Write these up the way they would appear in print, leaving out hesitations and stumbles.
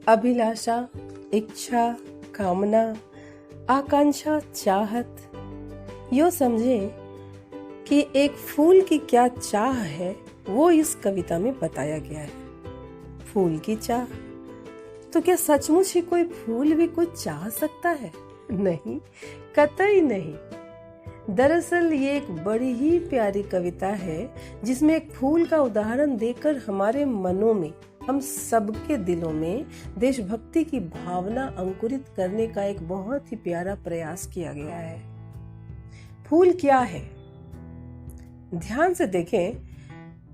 अभिलाषा, इच्छा, कामना, आकांक्षा, चाहत। यो समझे कि एक फूल की क्या चाह है वो इस कविता में बताया गया है। फूल की चाह, तो क्या सचमुच ही कोई फूल भी कुछ चाह सकता है? नहीं, कतई नहीं। दरअसल ये एक बड़ी ही प्यारी कविता है जिसमें एक फूल का उदाहरण देकर हमारे मनों में, हम सबके दिलों में देशभक्ति की भावना अंकुरित करने का एक बहुत ही प्यारा प्रयास किया गया है। फूल क्या है? ध्यान से देखें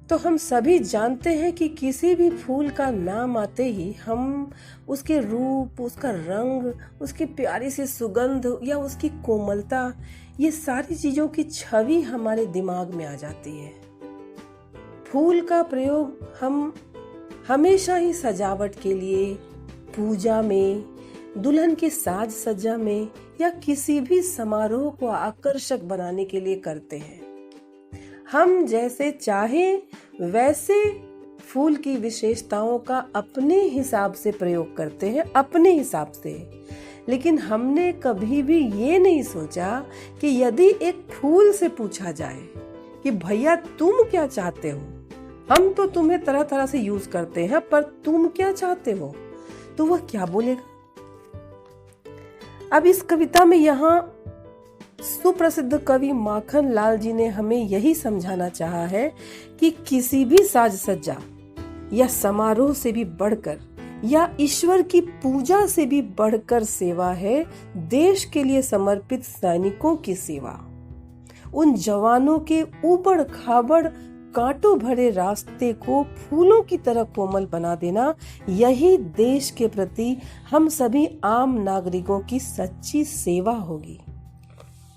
तो हम सभी जानते हैं कि किसी भी फूल का नाम आते ही हम उसके रूप, उसका रंग, उसकी प्यारी सी सुगंध या उसकी कोमलता, ये सारी चीजों की छवि हमारे दिमाग में आ जाती है। फूल का प्रयोग हम हमेशा ही सजावट के लिए, पूजा में, दुल्हन की साज सज्जा में या किसी भी समारोह को आकर्षक बनाने के लिए करते हैं। हम जैसे चाहें वैसे फूल की विशेषताओं का अपने हिसाब से प्रयोग करते हैं, अपने हिसाब से। लेकिन हमने कभी भी ये नहीं सोचा कि यदि एक फूल से पूछा जाए कि भैया तुम क्या चाहते हो, हम तो तुम्हें तरह तरह से यूज करते हैं, पर तुम क्या चाहते हो, तो वह क्या बोलेगा? अब इस कविता में यहाँ सुप्रसिद्ध कवि माखन लाल जी ने हमें यही समझाना चाहा है कि किसी भी साज सज्जा या समारोह से भी बढ़कर या ईश्वर की पूजा से भी बढ़कर सेवा है देश के लिए समर्पित सैनिकों की सेवा। उन जवानों के ऊबड़ खाबड़ कांटों भरे रास्ते को फूलों की तरह कोमल बना देना, यही देश के प्रति हम सभी आम नागरिकों की सच्ची सेवा होगी।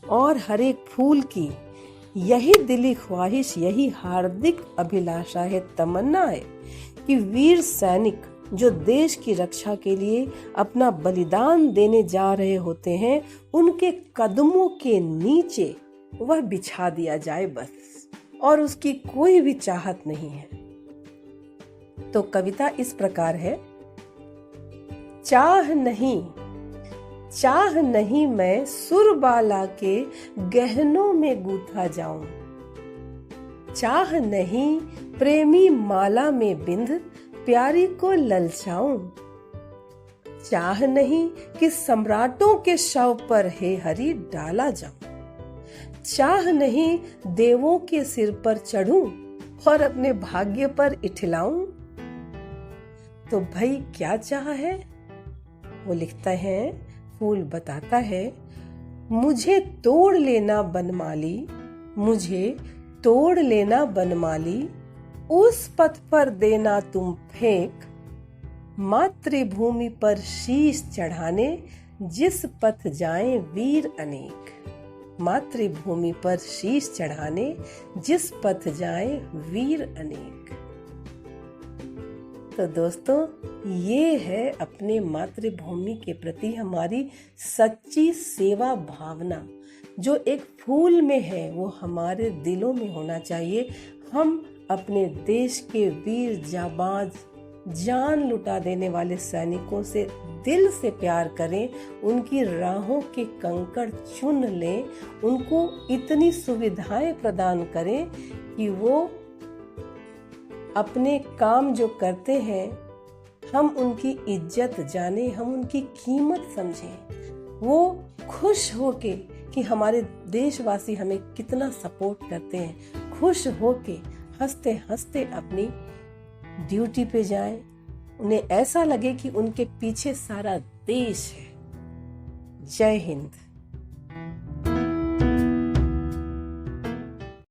और हर एक फूल की यही दिली ख्वाहिश, यही हार्दिक अभिलाषा है, तमन्ना है कि वीर सैनिक जो देश की रक्षा के लिए अपना बलिदान देने जा रहे होते हैं, उनके कदमों के नीचे वह बिछा दिया जाए बस, और उसकी कोई भी चाहत नहीं है। तो कविता इस प्रकार है। चाह नहीं मैं सुरबाला के गहनों में गूथा जाऊं। चाह नहीं प्रेमी माला में बिंद प्यारी को ललचाऊं। चाह नहीं कि सम्राटों के शव पर हे हरि डाला जाऊं। चाह नहीं देवों के सिर पर चढ़ूं और अपने भाग्य पर इठलाऊं। तो भाई क्या चाह है? वो लिखता है, फूल बताता है, मुझे तोड़ लेना बनमाली, मुझे तोड़ लेना बनमाली, उस पथ पर देना तुम फेंक, मातृभूमि पर शीश चढ़ाने जिस पथ जाएं वीर अनेक। मातृभूमि पर शीश चढ़ाने जिस पथ जाएं वीर अनेक। तो दोस्तों, ये है अपने मातृभूमि के प्रति हमारी सच्ची सेवा भावना, जो एक फूल में है वो हमारे दिलों में होना चाहिए। हम अपने देश के वीर जाबाज, जान लुटा देने वाले सैनिकों से दिल से प्यार करें, उनकी राहों के कंकड़ चुन लें, उनको इतनी सुविधाएं प्रदान करें कि वो अपने काम जो करते हैं हम उनकी इज्जत जाने, हम उनकी कीमत समझें। वो खुश होके कि हमारे देशवासी हमें कितना सपोर्ट करते हैं, खुश होके हंसते हंसते अपनी ड्यूटी पे जाएं। उन्हें ऐसा लगे कि उनके पीछे सारा देश है। जय हिंद।